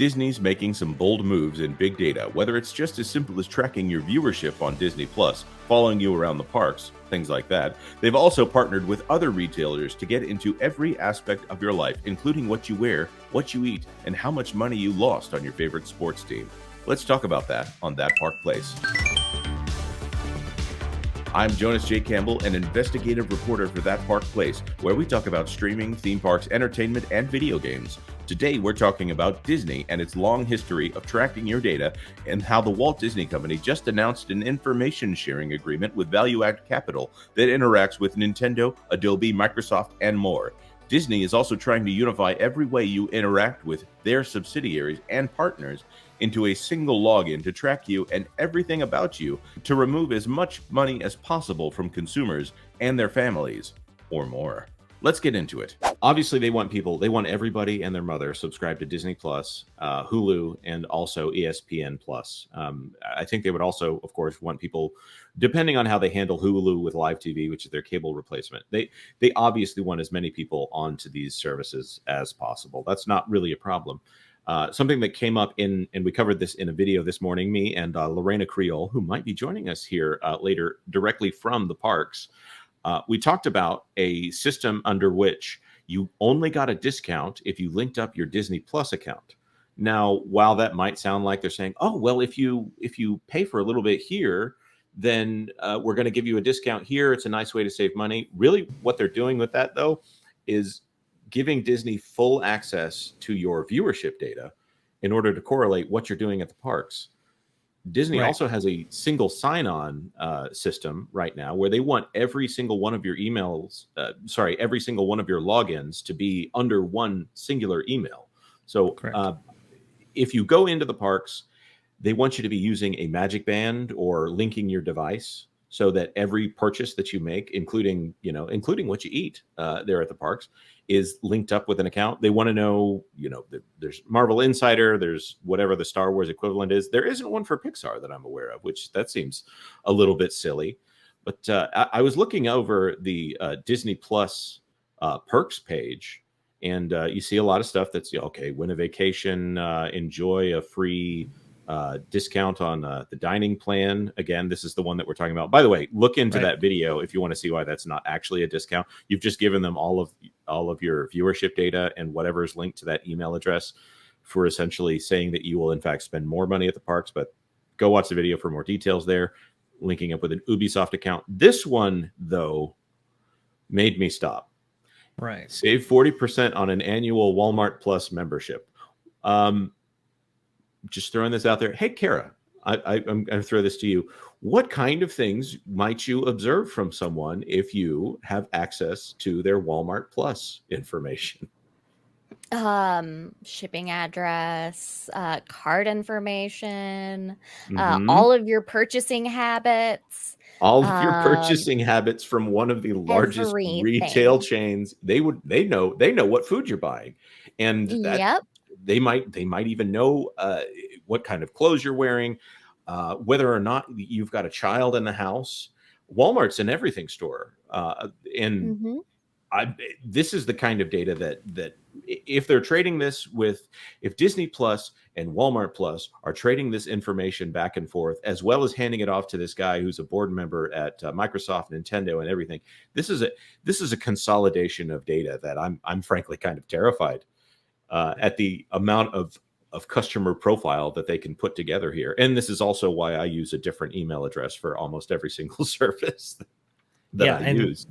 Disney's making some bold moves in big data, whether it's just as simple as tracking your viewership on Disney Plus, following you around the parks, things like that. They've also partnered with other retailers to get into every aspect of your life, including what you wear, what you eat, and how much money you lost on your favorite sports team. Let's talk about that on That Park Place. I'm Jonas J. Campbell, an investigative reporter for That Park Place, where we talk about streaming, theme parks, entertainment, and video games. Today, we're talking about Disney and its long history of tracking your data, and how the Walt Disney Company just announced an information sharing agreement with Value Act Capital that interacts with Nintendo, Adobe, Microsoft, and more. Disney is also trying to unify every way you interact with their subsidiaries and partners into a single login to track you and everything about you, to remove as much money as possible from consumers and their families, or more. Let's get into it. Obviously, they want everybody and their mother subscribed to Disney Plus, Hulu, and also ESPN Plus. I think they would also, of course, want people, depending on how they handle Hulu with live TV, which is their cable replacement. They obviously want as many people onto these services as possible. That's not really a problem. Something that came up and we covered this in a video this morning, me and Lorena Creole, who might be joining us here later directly from the parks. We talked about a system under which you only got a discount if you linked up your Disney Plus account. Now, while that might sound like they're saying, oh, well, if you pay for a little bit here, then we're going to give you a discount here. It's a nice way to save money. Really, what they're doing with that, though, is giving Disney full access to your viewership data in order to correlate what you're doing at the parks. Disney also has a single sign-on system right now where they want every single one of your emails, every single one of your logins to be under one singular email. So if you go into the parks, they want you to be using a Magic Band or linking your device so that every purchase that you make, including what you eat there at the parks, is linked up with an account. They want to know, there's Marvel Insider, there's whatever the Star Wars equivalent is. There isn't one for Pixar that I'm aware of, which that seems a little bit silly. But I was looking over the Disney Plus perks page, and you see a lot of stuff that's, win a vacation, enjoy a free discount on the dining plan. Again, this is the one that we're talking about. By the way, look into that video if you want to see why that's not actually a discount. You've just given them all of your viewership data and whatever is linked to that email address for essentially saying that you will in fact spend more money at the parks. But go watch the video for more details there, linking up with an Ubisoft account. This one, though, made me stop. Right. Save 40% on an annual Walmart Plus membership. Just throwing this out there. Hey, Kara, I'm going to throw this to you. What kind of things might you observe from someone if you have access to their Walmart Plus information? Shipping address, card information, all of your purchasing habits. All of your purchasing habits from one of the largest retail chains. They know what food you're buying. And that, they might even know what kind of clothes you're wearing, whether or not you've got a child in the house. Walmart's an everything store, this is the kind of data that if they're trading this if Disney Plus and Walmart Plus are trading this information back and forth, as well as handing it off to this guy who's a board member at Microsoft, Nintendo, and everything, this is a consolidation of data that I'm frankly kind of terrified at the amount of customer profile that they can put together here. And this is also why I use a different email address for almost every single service that I use.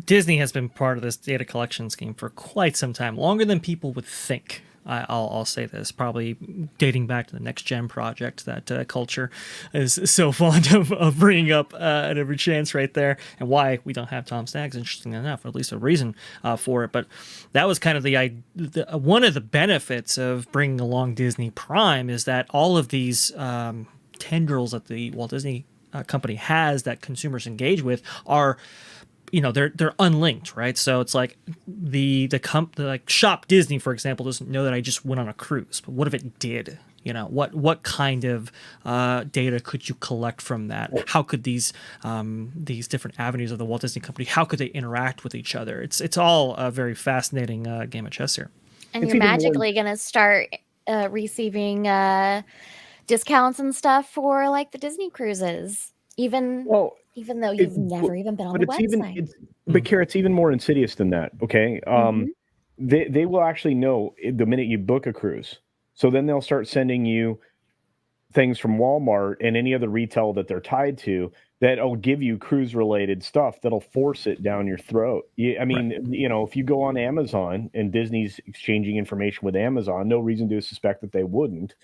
Disney has been part of this data collection scheme for quite some time, longer than people would think. I'll say this, probably dating back to the Next Gen project that Culture is so fond of bringing up at every chance right there, and why we don't have Tom Staggs, interesting enough, or at least a reason for it. But that was kind of one of the benefits of bringing along Disney Prime, is that all of these tendrils that the Walt Disney Company has that consumers engage with are, they're unlinked, right? So it's like the Shop Disney, for example, doesn't know that I just went on a cruise, but what if it did? What kind of data could you collect from that? How could these different avenues of the Walt Disney Company, how could they interact with each other? It's all a very fascinating game of chess here. And you're magically going to start receiving discounts and stuff for like the Disney cruises, even Well, though you've never even been on but the it's even website. but Kara, it's even more insidious than that. Okay, Mhm. they will actually know the minute you book a cruise. So then they'll start sending you things from Walmart and any other retail that they're tied to that'll give you cruise related stuff that'll force it down your throat. I mean, if you go on Amazon and Disney's exchanging information with Amazon, no reason to suspect that they wouldn't.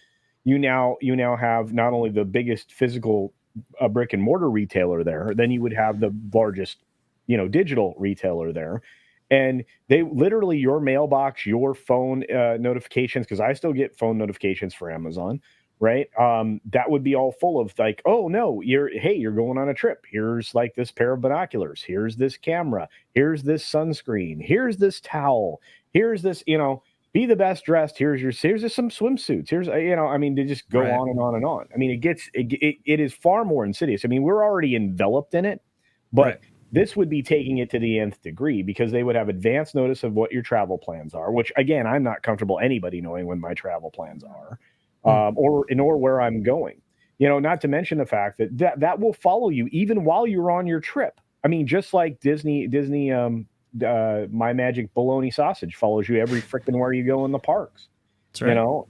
You now have not only the biggest physical brick and mortar retailer there, then you would have the largest, digital retailer there. And they literally, your mailbox, your phone notifications, because I still get phone notifications for Amazon, right? That would be all full of like, oh no, you're going on a trip. Here's like this pair of binoculars. Here's this camera. Here's this sunscreen. Here's this towel. Here's this, be the best dressed. Here's just some swimsuits. Here's, I mean, they just go on and on and on. I mean, it is far more insidious. I mean, we're already enveloped in it, but this would be taking it to the nth degree because they would have advance notice of what your travel plans are, which again, I'm not comfortable anybody knowing when my travel plans are, or where I'm going. Not to mention the fact that will follow you even while you're on your trip. I mean, just like Disney, My Magic Bologna Sausage follows you every freaking where you go in the parks. That's right.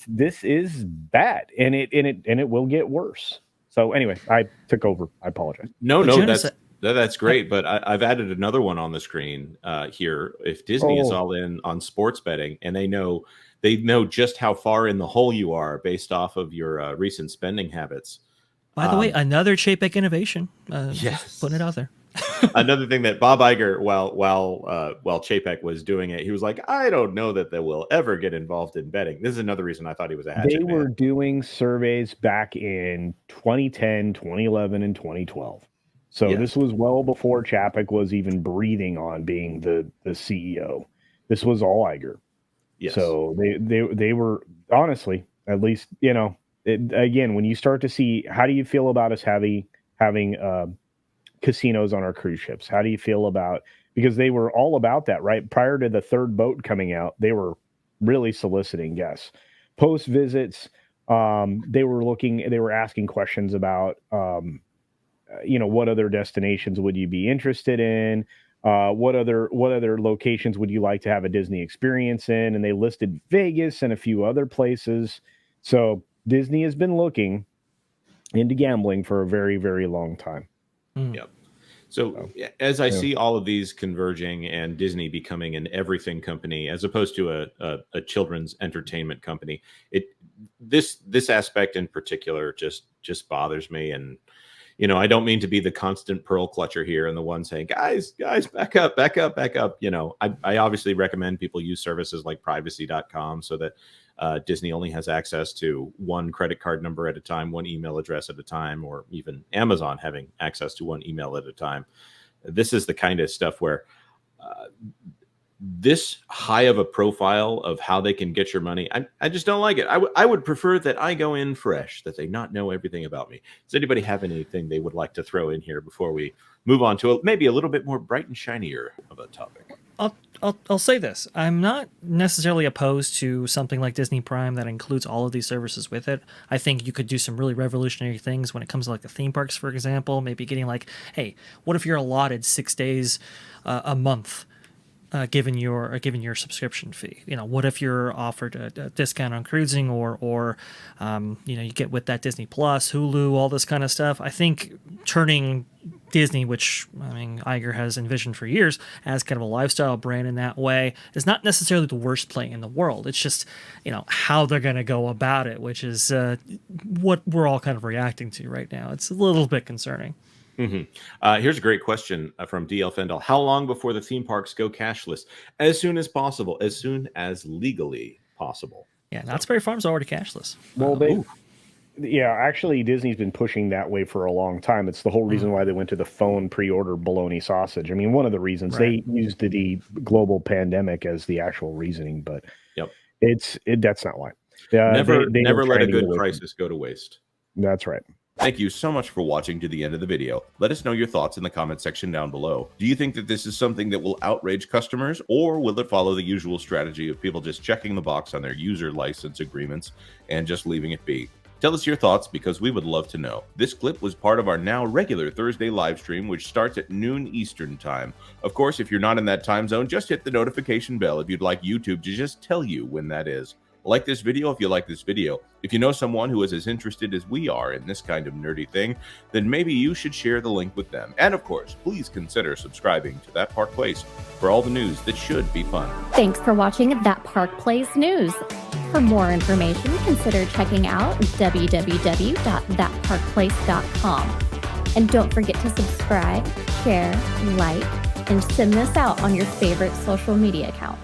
This is bad, and it will get worse. So anyway, I took over. I apologize. No, Jonas, that's great. But I've added another one on the screen here. If Disney is all in on sports betting, and they know just how far in the hole you are based off of your recent spending habits. By the way, another Chapek innovation. Yes, putting it out there. Another thing that Bob Iger, while Chapek was doing it, he was like, I don't know that they will ever get involved in betting. This is another reason I thought he was a hatchet They were man. doing surveys back in 2010, 2011, and 2012. So this was well before Chapek was even breathing on being the CEO. This was all Iger. Yes. So they were honestly, at least, again, when you start to see, how do you feel about us having casinos on our cruise ships? How do you feel about, because they were all about that, right? Prior to the third boat coming out, they were really soliciting guests. Post visits, they were asking questions about, what other destinations would you be interested in? What other locations would you like to have a Disney experience in? And they listed Vegas and a few other places. So Disney has been looking into gambling for a very, very long time. Yep. So as I see all of these converging and Disney becoming an everything company as opposed to a children's entertainment company, this aspect in particular just bothers me. And I don't mean to be the constant pearl clutcher here and the one saying, guys, back up. I obviously recommend people use services like privacy.com so that Disney only has access to one credit card number at a time, one email address at a time, or even Amazon having access to one email at a time. This is the kind of stuff where this high of a profile of how they can get your money, I just don't like it. I would prefer that I go in fresh, that they not know everything about me. Does anybody have anything they would like to throw in here before we move on to maybe a little bit more bright and shinier of a topic? I'll say this. I'm not necessarily opposed to something like Disney Prime that includes all of these services with it. I think you could do some really revolutionary things when it comes to like the theme parks, for example. Maybe getting like, hey, what if you're allotted 6 days a month? Given your subscription fee, what if you're offered a discount on cruising, or you get with that Disney Plus, Hulu, all this kind of stuff. I think turning Disney, which Iger has envisioned for years, as kind of a lifestyle brand in that way, is not necessarily the worst play in the world. It's just how they're going to go about it, which is what we're all kind of reacting to right now. It's a little bit concerning. Mm-hmm. Here's a great question from DL Fendel. How long before the theme parks go cashless? As soon as possible, as soon as legally possible. Yeah, Knott's Berry Farm's already cashless. Well, actually, Disney's been pushing that way for a long time. It's the whole reason why they went to the phone pre-order bologna sausage. I mean, one of the reasons they used the global pandemic as the actual reasoning, but that's not why. Never let a good crisis go to waste. That's right. Thank you so much for watching to the end of the video. Let us know your thoughts in the comment section down below. Do you think that this is something that will outrage customers, or will it follow the usual strategy of people just checking the box on their user license agreements and just leaving it be? Tell us your thoughts, because we would love to know. This clip was part of our now regular Thursday live stream, which starts at noon Eastern time. Of course, if you're not in that time zone, just hit the notification bell if you'd like YouTube to just tell you when that is. Like this video if you like this video. If you know someone who is as interested as we are in this kind of nerdy thing, then maybe you should share the link with them. And of course, please consider subscribing to That Park Place for all the news that should be fun. Thanks for watching That Park Place News. For more information, consider checking out www.thatparkplace.com. And don't forget to subscribe, share, like, and send this out on your favorite social media account.